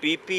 PP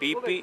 PP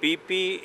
PP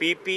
PP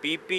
PP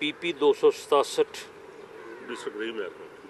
PP 267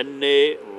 NA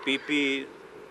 PP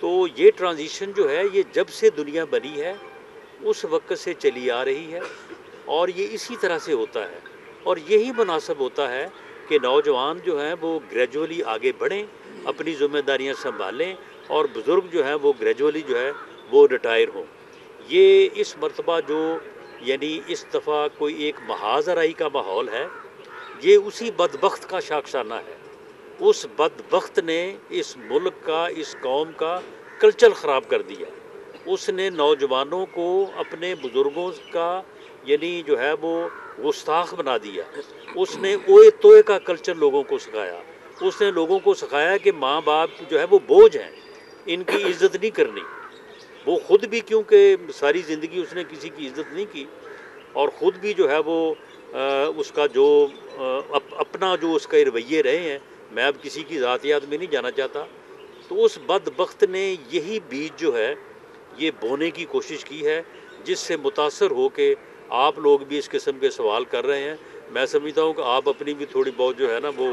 تو یہ transition جو ہے یہ جب سے دنیا بنی ہے اس وقت سے چلی آ رہی ہے، اور یہ اسی طرح سے ہوتا ہے، اور یہی مناسب ہوتا ہے کہ نوجوان جو ہیں وہ گریجولی آگے بڑھیں، اپنی ذمہ داریاں سنبھالیں، اور بزرگ جو ہیں وہ گریجولی جو ہے وہ ریٹائر ہوں۔ یہ اس مرتبہ جو یعنی اس دفعہ کوئی ایک محاذ آرائی کا ماحول ہے، یہ اسی بدبخت کا شاخسانہ ہے۔ اس بدبخت نے اس ملک کا، اس قوم کا کلچر خراب کر دیا۔ اس نے نوجوانوں کو اپنے بزرگوں کا یعنی جو ہے وہ گستاخ بنا دیا۔ اس نے اوئے توئے کا کلچر لوگوں کو سکھایا۔ اس نے لوگوں کو سکھایا کہ ماں باپ جو ہے وہ بوجھ ہیں، ان کی عزت نہیں کرنی۔ وہ خود بھی کیونکہ ساری زندگی اس نے کسی کی عزت نہیں کی، اور خود بھی جو ہے وہ اس کا جو اپنا جو اس کے رویے رہے ہیں، میں اب کسی کی ذاتیات میں نہیں جانا چاہتا، تو اس بدبخت نے یہی بیج جو ہے یہ بونے کی کوشش کی ہے، جس سے متاثر ہو کے آپ لوگ بھی اس قسم کے سوال کر رہے ہیں۔ میں سمجھتا ہوں کہ آپ اپنی بھی تھوڑی بہت جو ہے نا وہ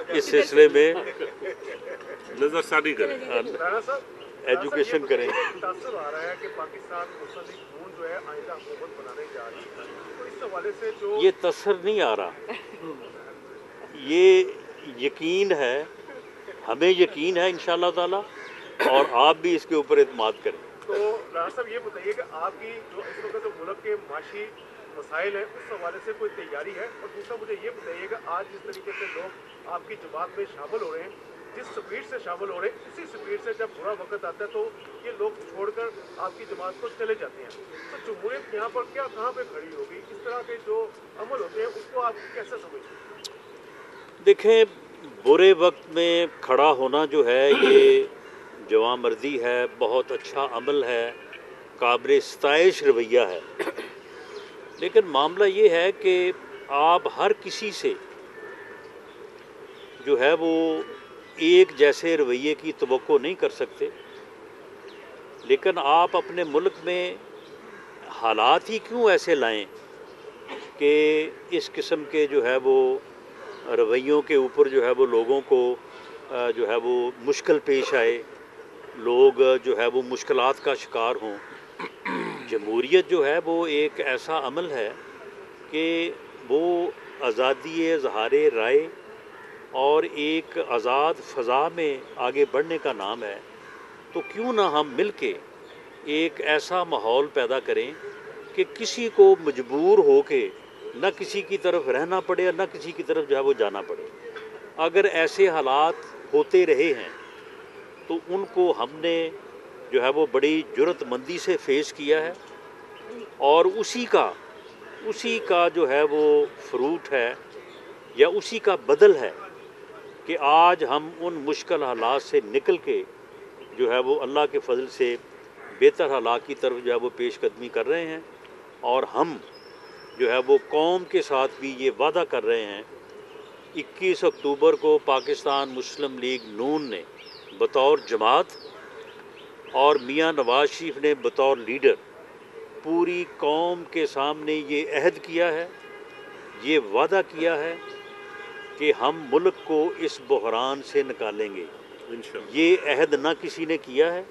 اس سلسلے میں نظر ثانی کریں۔ ایجوکیشن کریں۔ تاثر آ رہا ہے کہ پاکستان مسلم لیگ نون جو ہے آئندہ حکومت بنانے جا رہی ہے، تو اس حوالے سے جو یہ تاثر نہیں آ رہا، یہ یقین ہے، ہمیں یقین ہے انشاءاللہ تعالی، اور آپ بھی اس کے اوپر اعتماد کریں۔ تو رانا صاحب یہ بتائیے کہ آپ کی جو اس وقت جو ملک کے معاشی مسائل ہیں اس حوالے سے کوئی تیاری ہے؟ اور دوسرا مجھے یہ بتائیے کہ آج جس طریقے سے لوگ آپ کی جماعت میں شامل ہو رہے ہیں، جس سپیڈ سے شامل ہو رہے ہیں، اسی سپیڈ سے جب برا وقت آتا ہے تو یہ لوگ چھوڑ کر آپ کی جماعت کو چلے جاتے ہیں، تو جمہوریت یہاں پر کہاں پہ کھڑی ہوگی؟ اس طرح کے جو عمل ہوتے ہیں اس کو آپ کیسے سمجھتے ہیں؟ دیکھیں، برے وقت میں کھڑا ہونا جو ہے یہ جواں مردی ہے، بہت اچھا عمل ہے، قابل ستائش رویہ ہے، لیکن معاملہ یہ ہے کہ آپ ہر کسی سے جو ہے وہ ایک جیسے رویے کی توقع نہیں کر سکتے، لیکن آپ اپنے ملک میں حالات ہی کیوں ایسے لائیں کہ اس قسم کے جو ہے وہ رویوں کے اوپر جو ہے وہ لوگوں کو جو ہے وہ مشکل پیش آئے، لوگ جو ہے وہ مشکلات کا شکار ہوں۔ جمہوریت جو ہے وہ ایک ایسا عمل ہے کہ وہ آزادی اظہار رائے اور ایک آزاد فضا میں آگے بڑھنے کا نام ہے، تو کیوں نہ ہم مل کے ایک ایسا ماحول پیدا کریں کہ کسی کو مجبور ہو کے نہ کسی کی طرف رہنا پڑے اور نہ کسی کی طرف جو ہے وہ جانا پڑے۔ اگر ایسے حالات ہوتے رہے ہیں تو ان کو ہم نے جو ہے وہ بڑی جرأت مندی سے فیس کیا ہے، اور اسی کا جو ہے وہ فروٹ ہے یا اسی کا بدل ہے کہ آج ہم ان مشکل حالات سے نکل کے جو ہے وہ اللہ کے فضل سے بہتر حالات کی طرف جو ہے وہ پیش قدمی کر رہے ہیں، اور ہم جو ہے وہ قوم کے ساتھ بھی یہ وعدہ کر رہے ہیں۔ 21 اکتوبر کو پاکستان مسلم لیگ نون نے بطور جماعت اور میاں نواز شریف نے بطور لیڈر پوری قوم کے سامنے یہ عہد کیا ہے، یہ وعدہ کیا ہے کہ ہم ملک کو اس بحران سے نکالیں گے۔ انشاءاللہ۔ یہ عہد نہ کسی نے کیا ہے،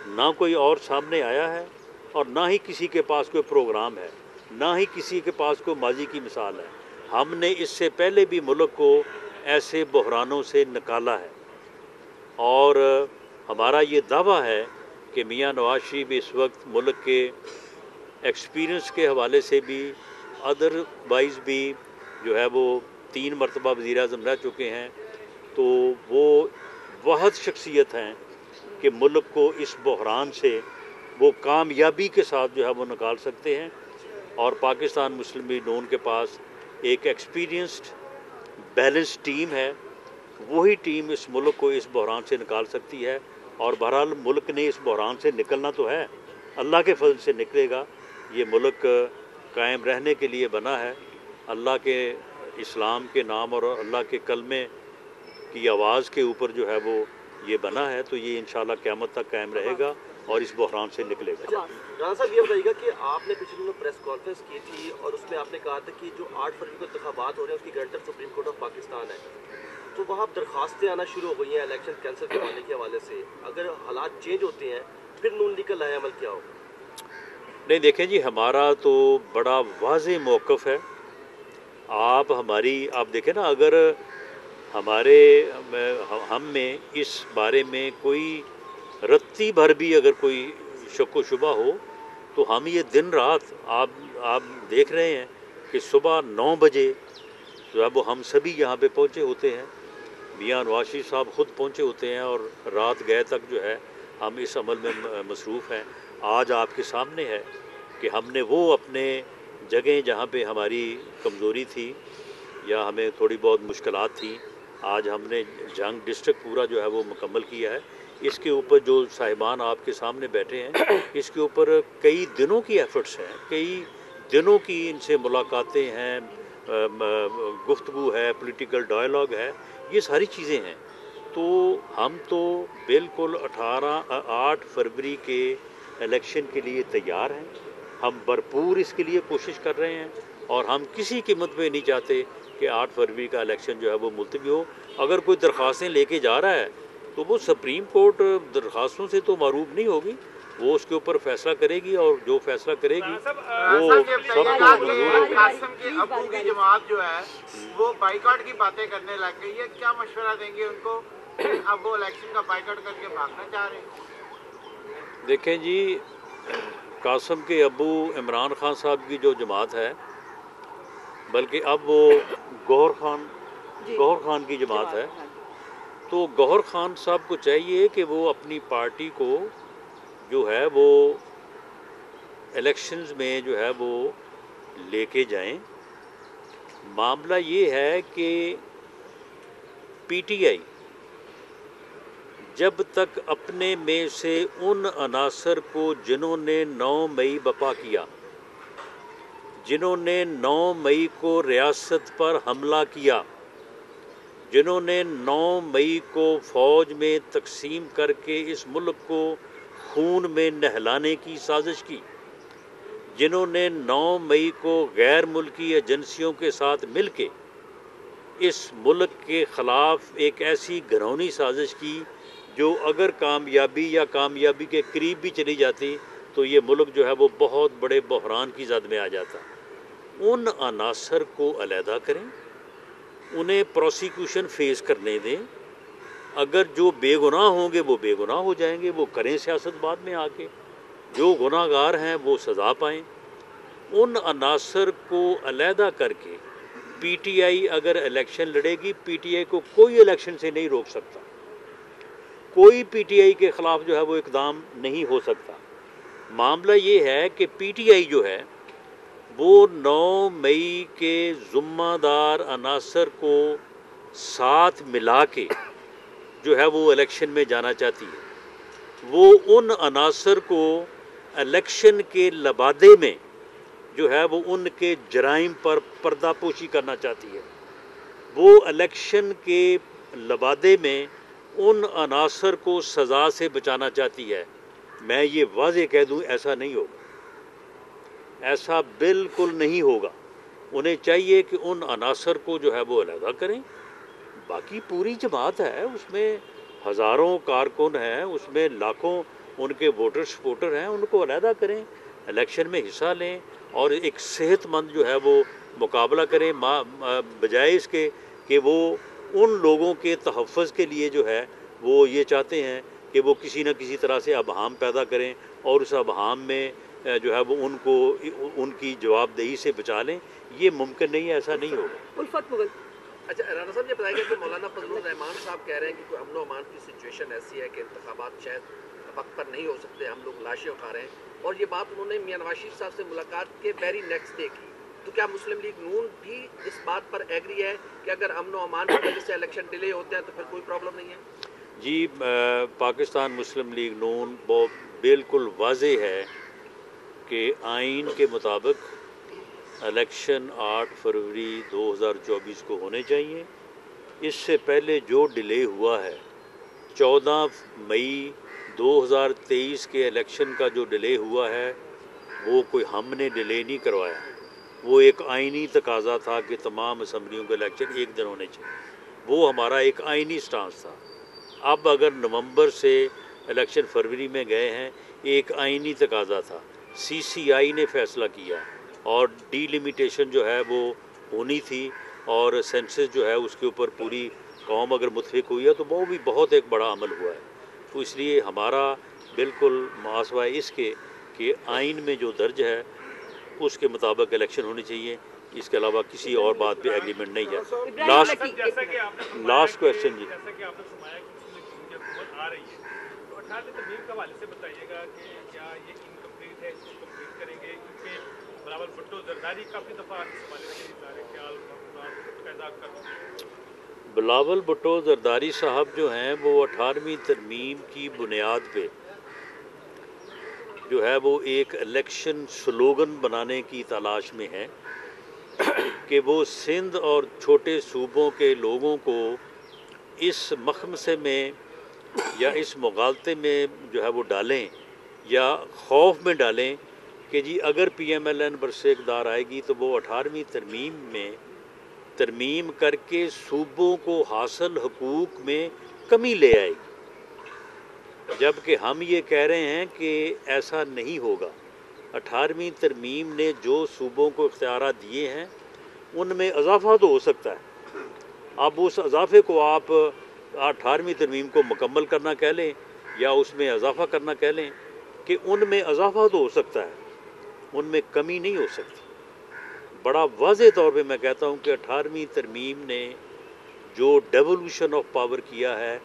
نہ کوئی اور سامنے آیا ہے، اور نہ ہی کسی کے پاس کوئی پروگرام ہے، نہ ہی کسی کے پاس کوئی ماضی کی مثال ہے۔ ہم نے اس سے پہلے بھی ملک کو ایسے بحرانوں سے نکالا ہے، اور ہمارا یہ دعویٰ ہے کہ میاں نواز شریف اس وقت ملک کے ایکسپیرینس کے حوالے سے بھی، ادر وائز بھی جو ہے وہ 3 مرتبہ وزیر اعظم رہ چکے ہیں، تو وہ بہت شخصیت ہیں کہ ملک کو اس بحران سے وہ کامیابی کے ساتھ جو ہے وہ نکال سکتے ہیں، اور پاکستان مسلم لیگ نون کے پاس ایک ایکسپیرینسڈ بیلنس ٹیم ہے، وہی ٹیم اس ملک کو اس بحران سے نکال سکتی ہے، اور بہرحال ملک نے اس بحران سے نکلنا تو ہے، اللہ کے فضل سے نکلے گا۔ یہ ملک قائم رہنے کے لیے بنا ہے، اللہ کے اسلام کے نام اور اللہ کے کلمے کی آواز کے اوپر جو ہے وہ یہ بنا ہے، تو یہ انشاءاللہ قیامت تک قائم رہے گا اور اس بحران سے نکلے گا۔ رانا صاحب یہ بتائیے گا کہ آپ نے پچھلے دنوں پریس کانفرنس کی تھی اور اس میں آپ نے کہا تھا کہ جو 8 فروری کو انتخابات ہو رہے ہیں اس کی guarantor supreme court of Pakistan ہے، تو وہاں درخواستیں آنا شروع ہو گئی ہیں الیکشن کینسل کروانے کے حوالے سے. اگر حالات چینج ہوتے ہیں پھر نون لیگ کا لائحہ عمل کیا ہوگا؟ نہیں دیکھیں جی، ہمارا تو بڑا واضح موقف ہے. آپ دیکھیں نا، اگر ہم میں اس بارے میں کوئی رتی بھر بھی اگر کوئی شک و شبہ ہو تو ہم یہ دن رات آپ دیکھ رہے ہیں کہ صبح 9 بجے جو ہے وہ ہم سبھی یہاں پہ پہنچے ہوتے ہیں. میاں نواز شریف صاحب خود پہنچے ہوتے ہیں اور رات گئے تک جو ہے ہم اس عمل میں مصروف ہیں. آج آپ کے سامنے ہے کہ ہم نے وہ اپنے جگہیں جہاں پہ ہماری کمزوری تھی یا ہمیں تھوڑی بہت مشکلات تھیں، آج ہم نے جنگ ڈسٹرکٹ پورا جو ہے وہ مکمل کیا ہے. اس کے اوپر جو صاحبان آپ کے سامنے بیٹھے ہیں، اس کے اوپر کئی دنوں کی ایفرٹس ہیں، کئی دنوں کی ان سے ملاقاتیں ہیں، گفتگو ہے، پولیٹیکل ڈائلاگ ہے، یہ ساری چیزیں ہیں. تو ہم تو بالکل 8 فروری کے الیکشن کے لیے تیار ہیں. ہم بھرپور اس کے لیے کوشش کر رہے ہیں اور ہم کسی قیمت پہ نہیں چاہتے کہ 8 فروری کا الیکشن جو ہے وہ ملتوی ہو. اگر کوئی درخواستیں لے کے جا رہا ہے تو وہ سپریم کورٹ درخواستوں سے تو معروف نہیں ہوگی، وہ اس کے اوپر فیصلہ کرے گی اور جو فیصلہ کرے گی وہ سب کو منظور ہوگی. قاسم کے ابو کی جماعت جو ہے وہ بائیکاٹ کی باتیں کرنے لگ گئی ہے، کیا مشورہ دیں گے ان کو کہ اب وہ الیکشن کا بائیکاٹ کر کے بھاگنا چاہ رہے ہیں؟ دیکھیں جی، قاسم کے ابو عمران خان صاحب کی جو جماعت ہے، بلکہ اب وہ گوہر خان کی جماعت ہے، تو گوہر خان صاحب کو چاہیے کہ وہ اپنی پارٹی کو جو ہے وہ الیکشنز میں جو ہے وہ لے کے جائیں. معاملہ یہ ہے کہ پی ٹی آئی جب تک اپنے میں سے ان عناصر کو جنہوں نے 9 مئی بپا کیا، جنہوں نے 9 مئی کو ریاست پر حملہ کیا، جنہوں نے 9 مئی کو فوج میں تقسیم کر کے اس ملک کو خون میں نہلانے کی سازش کی، جنہوں نے 9 مئی کو غیر ملکی ایجنسیوں کے ساتھ مل کے اس ملک کے خلاف ایک ایسی گھناؤنی سازش کی جو اگر کامیابی یا کامیابی کے قریب بھی چلی جاتی تو یہ ملک جو ہے وہ بہت بڑے بحران کی زد میں آ جاتا. ان عناصر کو علیحدہ کریں، انہیں پروسیکیوشن فیس کرنے دیں. اگر جو بے گناہ ہوں گے وہ بے گناہ ہو جائیں گے، وہ کریں سیاست بعد میں آ کے، جو گناہ گار ہیں وہ سزا پائیں. ان عناصر کو علیحدہ کر کے پی ٹی آئی اگر الیکشن لڑے گی، پی ٹی آئی کو کوئی الیکشن سے نہیں روک سکتا، کوئی پی ٹی آئی کے خلاف جو ہے وہ اقدام نہیں ہو سکتا. معاملہ یہ ہے کہ پی ٹی آئی جو ہے وہ 9 مئی کے ذمہ دار عناصر کو ساتھ ملا کے جو ہے وہ الیکشن میں جانا چاہتی ہے. وہ ان عناصر کو الیکشن کے لبادے میں جو ہے وہ ان کے جرائم پر پردہ پوشی کرنا چاہتی ہے. وہ الیکشن کے لبادے میں ان عناصر کو سزا سے بچانا چاہتی ہے. میں یہ واضح کہہ دوں، ایسا نہیں ہوگا، ایسا بالکل نہیں ہوگا. انہیں چاہیے کہ ان عناصر کو جو ہے وہ علیحدہ کریں. باقی پوری جماعت ہے، اس میں ہزاروں کارکن ہیں، اس میں لاکھوں ان کے ووٹر سپورٹر ہیں، ان کو علیحدہ کریں، الیکشن میں حصہ لیں اور ایک صحت مند جو ہے وہ مقابلہ کریں، بجائے اس کے کہ وہ ان لوگوں کے تحفظ کے لیے جو ہے وہ یہ چاہتے ہیں کہ وہ کسی نہ کسی طرح سے ابہام پیدا کریں اور اس ابہام میں جو ہے وہ ان کو ان کی جواب دہی سے بچا لیں. یہ ممکن نہیں ہے، ایسا نہیں ہوگا. الفت مغل. اچھا رانا صاحب یہ بتائیں گے کہ مولانا فضل الرحمان صاحب کہہ رہے ہیں کہ کوئی امن و امان کی سچویشن ایسی ہے کہ انتخابات شاید وقت پر نہیں ہو سکتے، ہم لوگ لاشیں اٹھا رہے ہیں، اور یہ بات انہوں نے میاں نواز شریف صاحب سے ملاقات کے ویری نیکسٹ ڈے کی. تو کیا مسلم لیگ نون بھی اس بات پر ایگری ہے کہ اگر امن و امان کی وجہ سے الیکشن ڈیلے ہوتے ہیں تو پھر کوئی پرابلم نہیں ہے؟ جی، پاکستان مسلم لیگ نون بالکل واضح ہے کہ آئین کے مطابق الیکشن 8 فروری 2024 کو ہونے چاہیے. اس سے پہلے جو ڈیلے ہوا ہے 14 مئی 2023 کے الیکشن کا جو ڈیلے ہوا ہے وہ کوئی ہم نے ڈیلے نہیں کروایا، وہ ایک آئینی تقاضا تھا کہ تمام اسمبلیوں کے الیکشن ایک دن ہونے چاہیے. وہ ہمارا ایک آئینی سٹانس تھا. اب اگر نومبر سے الیکشن فروری میں گئے ہیں، ایک آئینی تقاضا تھا، سی سی آئی نے فیصلہ کیا اور ڈی لمیٹیشن جو ہے وہ ہونی تھی، اور سینسس جو ہے اس کے اوپر پوری قوم اگر متفق ہوئی ہے تو وہ بھی بہت ایک بڑا عمل ہوا ہے. تو اس لیے ہمارا بالکل محاسبہ اس کے کہ آئین میں جو درج ہے اس کے مطابق الیکشن ہونی چاہیے، اس کے علاوہ کسی اور بات پہ ایگریمنٹ نہیں ہے. لاسٹ کویشچن جی. جیسا کہ آپ نے فرمایا کہ اس میں جمہوری حکومت آ رہی ہے، تو 18 ترمیم کے حوالے سے بتائیے گا کہ کیا یہ انکمپلیٹ ہے، اس کو کمپلیٹ کریں گے؟ کیونکہ بلاول بھٹو زرداری کافی دفعہ اس حوالے سے سارے خیال پیدا کر. بلاول بھٹو زرداری صاحب جو ہیں وہ 18ویں ترمیم کی بنیاد پہ جو ہے وہ ایک الیکشن سلوگن بنانے کی تلاش میں ہے کہ وہ سندھ اور چھوٹے صوبوں کے لوگوں کو اس مخمصے میں یا اس مغالطے میں جو ہے وہ ڈالیں یا خوف میں ڈالیں کہ جی اگر پی ایم ایل این برسے اقتدار آئے گی تو وہ 18ویں ترمیم میں ترمیم کر کے صوبوں کو حاصل حقوق میں کمی لے آئے گی، جبکہ ہم یہ کہہ رہے ہیں کہ ایسا نہیں ہوگا. 18ویں ترمیم نے جو صوبوں کو اختیارات دیے ہیں ان میں اضافہ تو ہو سکتا ہے. اب اس اضافے کو آپ 18ویں ترمیم کو مکمل کرنا کہہ لیں یا اس میں اضافہ کرنا کہہ لیں، کہ ان میں اضافہ تو ہو سکتا ہے، ان میں کمی نہیں ہو سکتی. بڑا واضح طور پہ میں کہتا ہوں کہ 18ویں ترمیم نے جو ڈیولوشن آف پاور کیا ہے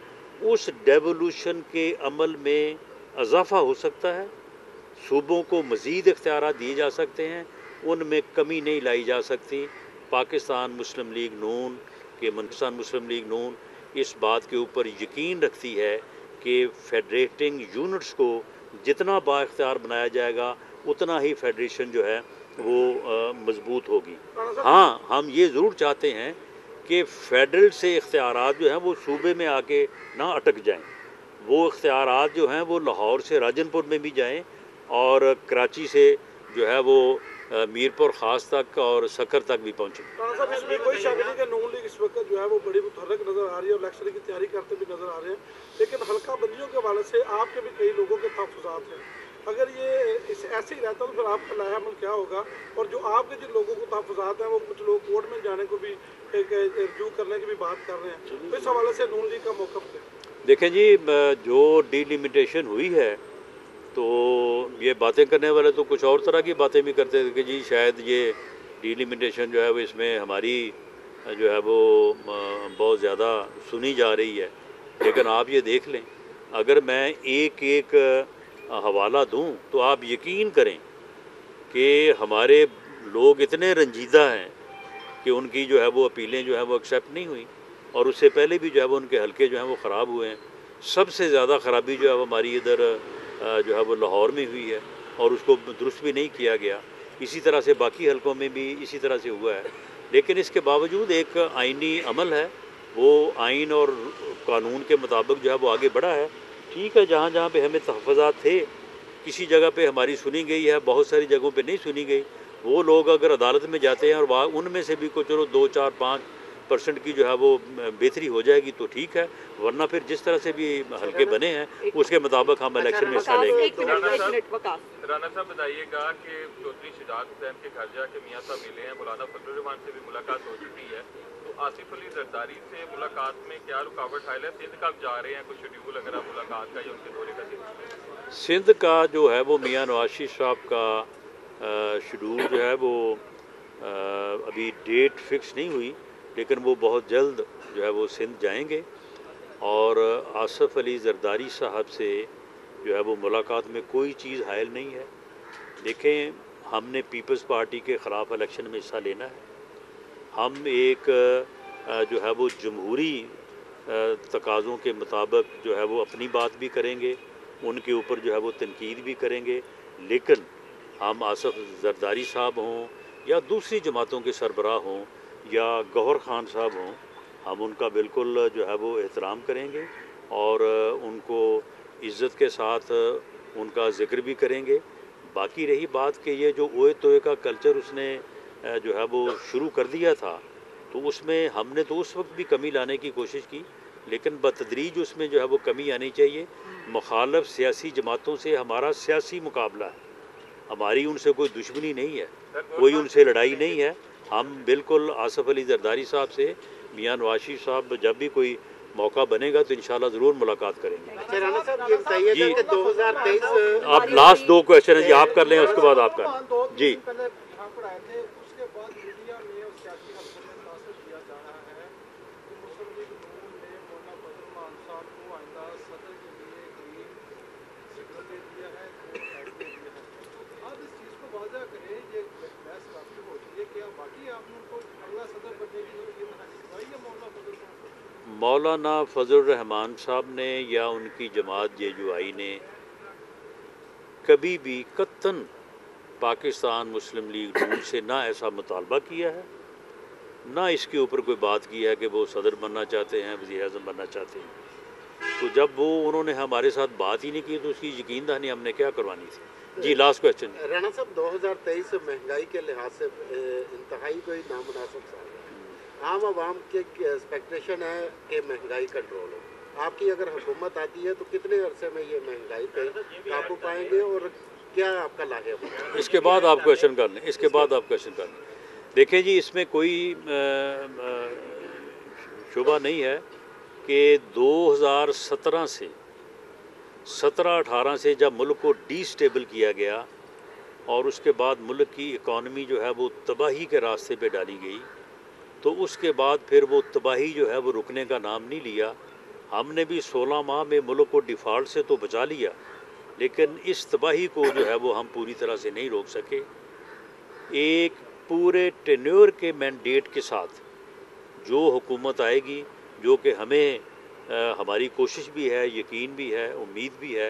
اس ڈیولوشن کے عمل میں اضافہ ہو سکتا ہے، صوبوں کو مزید اختیارات دیے جا سکتے ہیں، ان میں کمی نہیں لائی جا سکتی. پاکستان مسلم لیگ نون پاکستان مسلم لیگ نون اس بات کے اوپر یقین رکھتی ہے کہ فیڈریٹنگ یونٹس کو جتنا با اختیار بنایا جائے گا اتنا ہی فیڈریشن جو ہے وہ مضبوط ہوگی. ہاں ہم یہ ضرور چاہتے ہیں کہ فیڈرل سے اختیارات جو ہیں وہ صوبے میں آ کے نہ اٹک جائیں، وہ اختیارات جو ہیں وہ لاہور سے راجن پور میں بھی جائیں اور کراچی سے جو ہے وہ میر پور خاص تک اور سکر تک بھی پہنچیں. رانا صاحب اس میں کوئی شک نہیں کہ نون لیگ اس وقت جو ہے وہ بڑی متحرک نظر آ رہی ہے اور الیکشن کی تیاری کرتے بھی نظر آ رہے ہیں، لیکن حلقہ بندیوں کے حوالے سے آپ کے بھی کئی لوگوں کے تحفظات ہیں. اگر یہ ایسے ہی رہتا تو پھر آپ کا لایا عمل کیا ہوگا؟ اور جو آپ کے جن لوگوں کو تحفظات ہیں وہ کچھ لوگ کورٹ میں جانے کو بھی ایک رجوع کرنے کی بھی بات کر رہے ہیں، تو اس حوالے سے نون لیگ کا موقف کیا؟ دیکھیں جی، جو ڈی لمیٹیشن ہوئی ہے تو یہ باتیں کرنے والے تو کچھ اور طرح کی باتیں بھی کرتے تھے کہ جی شاید یہ ڈی لمیٹیشن جو ہے وہ اس میں ہماری جو ہے وہ بہت زیادہ سنی جا رہی ہے. لیکن آپ یہ دیکھ لیں، اگر میں ایک ایک حوالہ دوں تو آپ یقین کریں کہ ہمارے لوگ اتنے رنجیدہ ہیں کہ ان کی جو ہے وہ اپیلیں جو ہیں وہ ایکسیپٹ نہیں ہوئیں، اور اس سے پہلے بھی جو ہے وہ ان کے حلقے جو ہیں وہ خراب ہوئے ہیں. سب سے زیادہ خرابی جو ہے وہ ہماری ادھر جو ہے وہ لاہور میں ہوئی ہے اور اس کو درست بھی نہیں کیا گیا. اسی طرح سے باقی حلقوں میں بھی اسی طرح سے ہوا ہے. لیکن اس کے باوجود ایک آئینی عمل ہے، وہ آئین اور قانون کے مطابق جو ہے وہ آگے بڑھا ہے. ٹھیک ہے، جہاں جہاں پہ ہمیں تحفظات تھے کسی جگہ پہ ہماری سنی گئی ہے، بہت ساری جگہوں پہ نہیں سنی گئی. وہ لوگ اگر عدالت میں جاتے ہیں اور ان میں سے بھی کو چلو 2-4-5% کی جو ہے وہ بہتری ہو جائے گی تو ٹھیک ہے، ورنہ پھر جس طرح سے بھی حلقے بنے ہیں اس کے مطابق ہم الیکشن میں حصہ لیں گے. رانا صاحب بتائیے گا کہ چودھری شجاعت حسین کے گھر جا کے میاں صاحب ملے ہیں، مولانا فضل الرحمان سے بھی ملاقات ہو چکی ہے، تو آصف علی زرداری سے ملاقات میں کیا رکاوٹ حائل ہے؟ سندھ کب جا رہے ہیں؟ کچھ شیڈیول اگر آپ ملاقات کا یا ان کے دورے کا؟ سندھ کا جو ہے وہ میاں نواز شریف صاحب کا شیڈول جو ہے وہ ابھی ڈیٹ فکس نہیں ہوئی، لیکن وہ بہت جلد جو ہے وہ سندھ جائیں گے. اور آصف علی زرداری صاحب سے جو ہے وہ ملاقات میں کوئی چیز حائل نہیں ہے. دیکھیں، ہم نے پیپلز پارٹی کے خلاف الیکشن میں حصہ لینا ہے. ہم ایک جو ہے وہ جمہوری تقاضوں کے مطابق جو ہے وہ اپنی بات بھی کریں گے، ان کے اوپر جو ہے وہ تنقید بھی کریں گے. لیکن ہم آصف زرداری صاحب ہوں یا دوسری جماعتوں کے سربراہ ہوں یا گوہر خان صاحب ہوں، ہم ان کا بالکل جو ہے وہ احترام کریں گے اور ان کو عزت کے ساتھ ان کا ذکر بھی کریں گے. باقی رہی بات کہ یہ جو اوئے توئے کا کلچر اس نے جو ہے وہ شروع کر دیا تھا تو اس میں ہم نے تو اس وقت بھی کمی لانے کی کوشش کی، لیکن بتدریج اس میں جو ہے وہ کمی آنی چاہیے۔ مخالف سیاسی جماعتوں سے ہمارا سیاسی مقابلہ ہے، ہماری ان سے کوئی دشمنی نہیں ہے، کوئی ان سے لڑائی نہیں ہے۔ ہم بالکل آصف علی زرداری صاحب سے، میاں نواز شریف صاحب جب بھی کوئی موقع بنے گا تو انشاءاللہ ضرور ملاقات کریں گے۔ رانا صاحب یہ بتائیے جی، کہ 2023 آپ لاسٹ 2 کویشچن ہیں جی، آپ کر لیں اس کے بعد آپ کر لیں۔ جی، پہلے یہاں پر آئے تھے، اس کے بعد میڈیا میں اور سیاسی حلقوں میں تاثر دیا جا رہا ہے کہ مسلم لیگ نون نے مولانا فضل الرحمان صاحب کو آئندہ صدر کے لیے گرین سگنل دے دیا ہے، ایڈ دے دیا ہے۔ آپ اس چیز کو واضح کریں، یہ بحث کافی ہو رہی ہے کہ باقی آپ نے ان کو اگلا صدر بننے کی یہ منحص کروائی ہے مولانا فضل الرحمان صاحب؟ مولانا فضل الرحمان صاحب نے یا ان کی جماعت JUI نے کبھی بھی قطعاً پاکستان مسلم لیگ نون سے نہ ایسا مطالبہ کیا ہے، نہ اس کے اوپر کوئی بات کی ہے کہ وہ صدر بننا چاہتے ہیں، وزیر اعظم بننا چاہتے ہیں۔ تو جب انہوں نے ہمارے ساتھ بات ہی نہیں کی تو اس کی یقین دہانی ہم نے کیا کروانی تھی۔ جی، لاسٹ کویشچن۔ رانا صاحب 2023 مہنگائی کے لحاظ سے انتہائی کوئی نامناسب سال ہے، عام عوام کے ایکسپیکٹیشن ہے کہ مہنگائی کنٹرول ہو۔ آپ کی اگر حکومت آتی ہے تو کتنے عرصے میں یہ مہنگائی پہ قابو پائیں گے اور کیا آپ کا لاحق ہوگا؟ اس کے بعد آپ کویشچن کر لیں، اس کے بعد آپ کویشچن کر لیں۔ دیکھیں جی، اس میں کوئی شبہ نہیں ہے کہ 2017 سے 17-18 سے جب ملک کو ڈی سٹیبل کیا گیا اور اس کے بعد ملک کی اکانومی جو ہے وہ تباہی کے راستے پہ ڈالی گئی، تو اس کے بعد پھر وہ تباہی جو ہے وہ رکنے کا نام نہیں لیا۔ ہم نے بھی 16 ماہ میں ملک کو ڈیفالٹ سے تو بچا لیا، لیکن اس تباہی کو جو ہے وہ ہم پوری طرح سے نہیں روک سکے۔ ایک پورے ٹینیور کے مینڈیٹ کے ساتھ جو حکومت آئے گی، جو کہ ہمیں ہماری کوشش بھی ہے، یقین بھی ہے، امید بھی ہے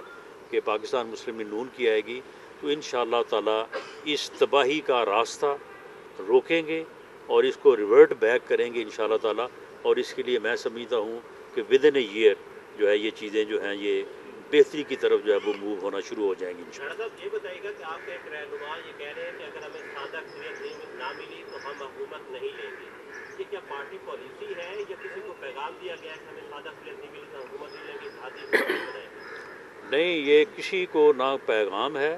کہ پاکستان مسلم لیگ نون کی آئے گی، تو انشاءاللہ تعالی اس تباہی کا راستہ روکیں گے اور اس کو ریورٹ بیک کریں گے انشاءاللہ تعالی۔ اور اس کے لیے میں سمجھتا ہوں کہ ود ان اے ایئر جو ہے یہ چیزیں جو ہیں یہ بہتری کی طرف جو ہے وہ موو ہونا شروع ہو جائیں گی انشاءاللہ۔ صاحب یہ بتائیے گا کہ آپ کے ایک رہنما یہ کہہ رہے ہیں کہ اگر ہمیں سادہ اکثریت نہ ملی تو ہم حکومت نہیں لیں گے، یہ کیا پارٹی پالیسی ہے یا کسی کو پیغام دیا گیا ہے کہ ہمیں سادہ اکثریت نہیں ملی تو حکومت نہیں لیں گے، اتحادی حکومت بنائیں گے؟ نہیں، یہ کسی کو نہ پیغام ہے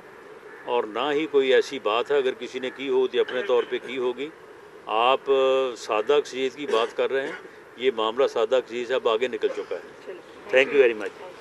اور نہ ہی کوئی ایسی بات ہے، اگر کسی نے کی ہو تو اپنے طور پہ کی ہوگی۔ آپ سادہ اکثریت کی بات کر رہے ہیں، یہ معاملہ سادہ اکثریت سے اب آگے نکل چکا ہے۔ Thank you very much.